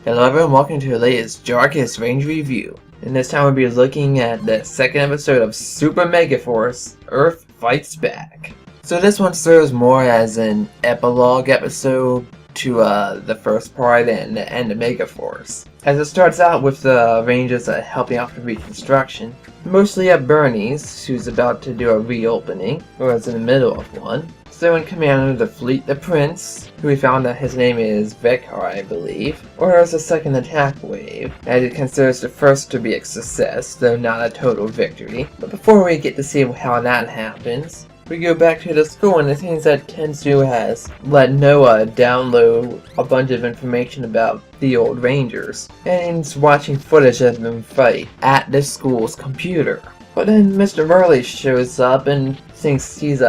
Hello everyone, welcome to the latest Jargus Ranger Review. And this time we'll be looking at the second episode of Super Megaforce, Earth Fights Back. So this one serves more as an epilogue episode to the first part and the end of Megaforce. As it starts out with the Rangers helping out with reconstruction, mostly at Bernie's, who's about to do a reopening, or is in the middle of one. So in command of the fleet, the Prince, who we found that his name is Vekar, I believe, orders a second attack wave, as it considers the first to be a success, though not a total victory. But before we get to see how that happens, we go back to the school, and it seems that Tensu has let Noah download a bunch of information about the old Rangers, and he's watching footage of them fight at the school's computer. But then Mr. Murley shows up and thinks he's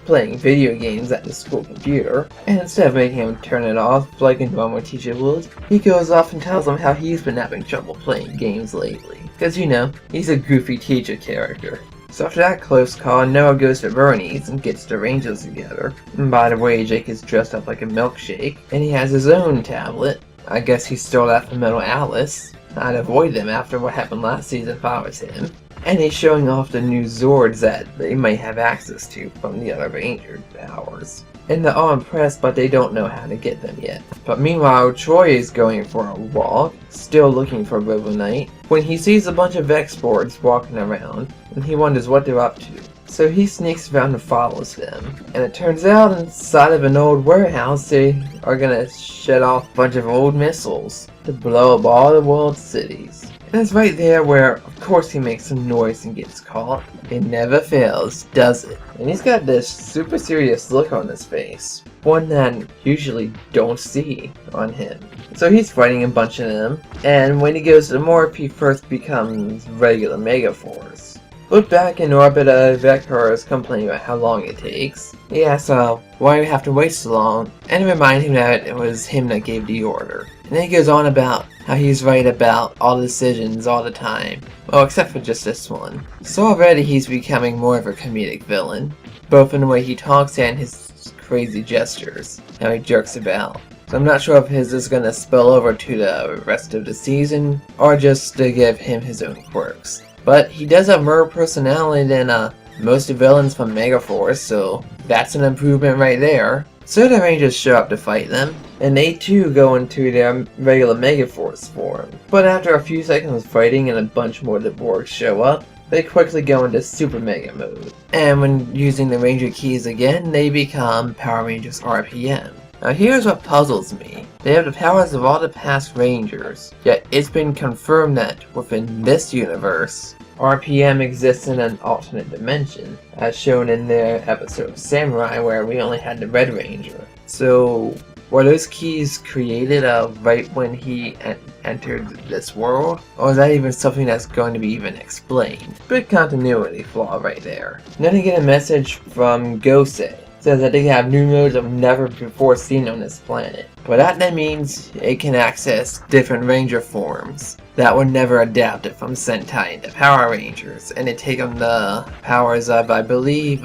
playing video games at the school computer, and instead of making him turn it off like a normal teacher would, he goes off and tells him how he's been having trouble playing games lately. Because, you know, he's a goofy teacher character. So after that close call, Noah goes to Bernie's and gets the Rangers together. And by the way, Jake is dressed up like a milkshake, and he has his own tablet. I guess he stole that from Metal Alice. I'd avoid them after what happened last season if I was him. And he's showing off the new Zords that they might have access to from the other Ranger powers. And they're all impressed, but they don't know how to get them yet. But meanwhile, Troy is going for a walk, still looking for Robo Knight, when he sees a bunch of exports walking around, and he wonders what they're up to. So he sneaks around and follows them. And it turns out inside of an old warehouse, they are gonna shed off a bunch of old missiles to blow up all the world's cities. And it's right there where, of course, he makes some noise and gets caught. It never fails, does it? And he's got this super serious look on his face. One that usually don't see on him. So he's fighting a bunch of them. And when he goes to Morph, he first becomes regular Megaforce. But back in orbit, Vekar is complaining about how long it takes. He asks, why do we have to wait so long? And remind him that it was him that gave the order. And then he goes on about how he's right about all the decisions all the time. Well, except for just this one. So already he's becoming more of a comedic villain. Both in the way he talks and his crazy gestures. How he jerks about. So I'm not sure if his is going to spill over to the rest of the season, or just to give him his own quirks. But he does have more personality than most of the villains from Megaforce, so that's an improvement right there. So the Rangers show up to fight them, and they too go into their regular Megaforce form. But after a few seconds of fighting and a bunch more of the Borgs show up, they quickly go into Super Mega mode. And when using the Ranger keys again, they become Power Rangers RPM. Now here's what puzzles me. They have the powers of all the past Rangers, yet it's been confirmed that within this universe, RPM exists in an alternate dimension, as shown in their episode of Samurai where we only had the Red Ranger. So, were those keys created right when he entered this world? Or is that even something that's going to be even explained? Big continuity flaw right there. Then you get a message from Gosei. Says that they have new modes of never before seen on this planet. But that means it can access different Ranger forms that were never adapted from Sentai into Power Rangers, and they take on the powers of, I believe,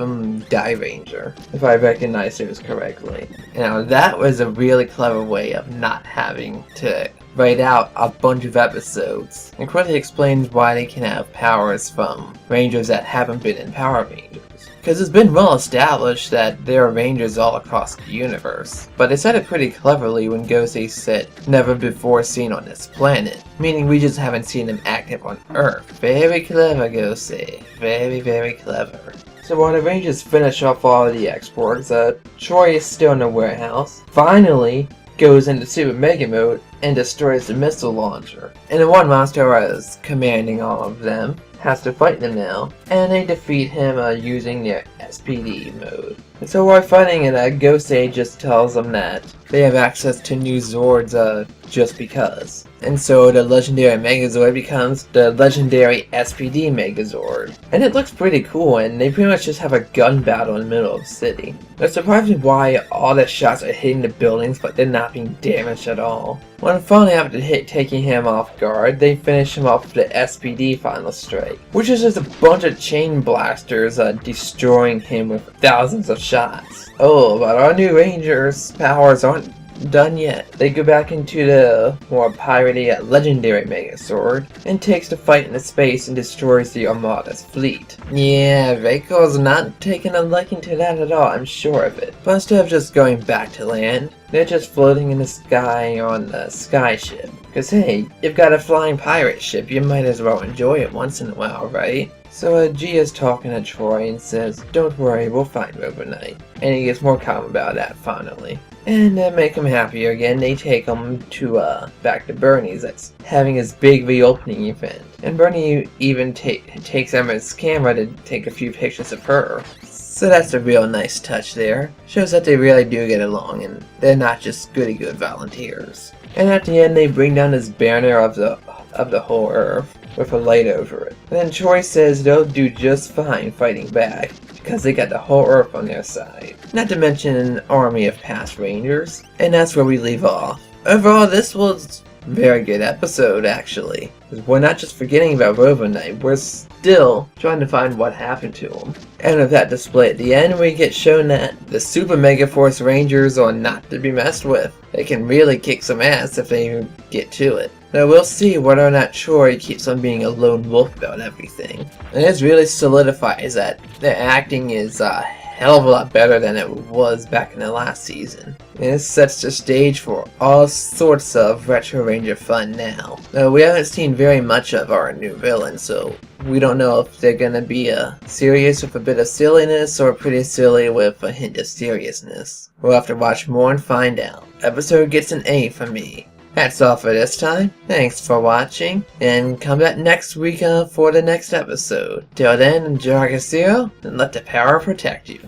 Die Ranger, if I recognize those correctly. Now that was a really clever way of not having to write out a bunch of episodes, and quickly explains why they can have powers from Rangers that haven't been in Power Rangers. Because it's been well established that there are Rangers all across the universe. But they said it pretty cleverly when Gosei said, never before seen on this planet. Meaning we just haven't seen them active on Earth. Very clever, Gosei. Very, very clever. So while the Rangers finish off all of the exports, Troy is still in the warehouse. Finally goes into Super Mega mode and destroys the missile launcher. And the one monster is commanding all of them has to fight them now, and they defeat him using their SPD mode. And so while fighting it, Gosei just tells them that they have access to new Zords just because. And so the legendary Megazord becomes the legendary SPD Megazord. And it looks pretty cool, and they pretty much just have a gun battle in the middle of the city. It's surprising why all the shots are hitting the buildings, but they're not being damaged at all. When finally after taking him off guard, they finish him off with the SPD Final Strike, which is just a bunch of chain blasters destroying him with thousands of shots. Oh, but our new Ranger's powers aren't done yet. They go back into the more piratey legendary Megasword and takes the fight into space and destroys the Armada's fleet. Yeah, Reiko's not taking a liking to that at all, I'm sure of it. But instead of just going back to land, they're just floating in the sky on the sky ship. Cause hey, you've got a flying pirate ship, you might as well enjoy it once in a while, right? So Gia's talking to Troy and says, "Don't worry, we'll find Robo Knight." And he gets more calm about that finally. And to make him happier again, they take him to back to Bernie's that's having his big reopening event. And Bernie even takes Emma's camera to take a few pictures of her. So that's a real nice touch there. Shows that they really do get along and they're not just goody-good volunteers. And at the end they bring down this banner of the whole Earth with a light over it. And then Troy says they'll do just fine fighting back because they got the whole Earth on their side. Not to mention an army of past Rangers. And that's where we leave off. Overall, this was a very good episode actually. We're not just forgetting about Robo Knight, we're still trying to find what happened to him. And with that display at the end, we get shown that the Super Megaforce Rangers are not to be messed with. They can really kick some ass if they get to it. Now we'll see whether or not Troy keeps on being a lone wolf about everything. And this really solidifies that their acting is a hell of a lot better than it was back in the last season. And it sets the stage for all sorts of Retro Ranger fun now. Now we haven't seen very much of our new villain, so we don't know if they're gonna be serious with a bit of silliness or pretty silly with a hint of seriousness. We'll have to watch more and find out. Episode gets an A from me. That's all for this time. Thanks for watching, and come back next week for the next episode. Till then, Jargus Zero, and let the power protect you.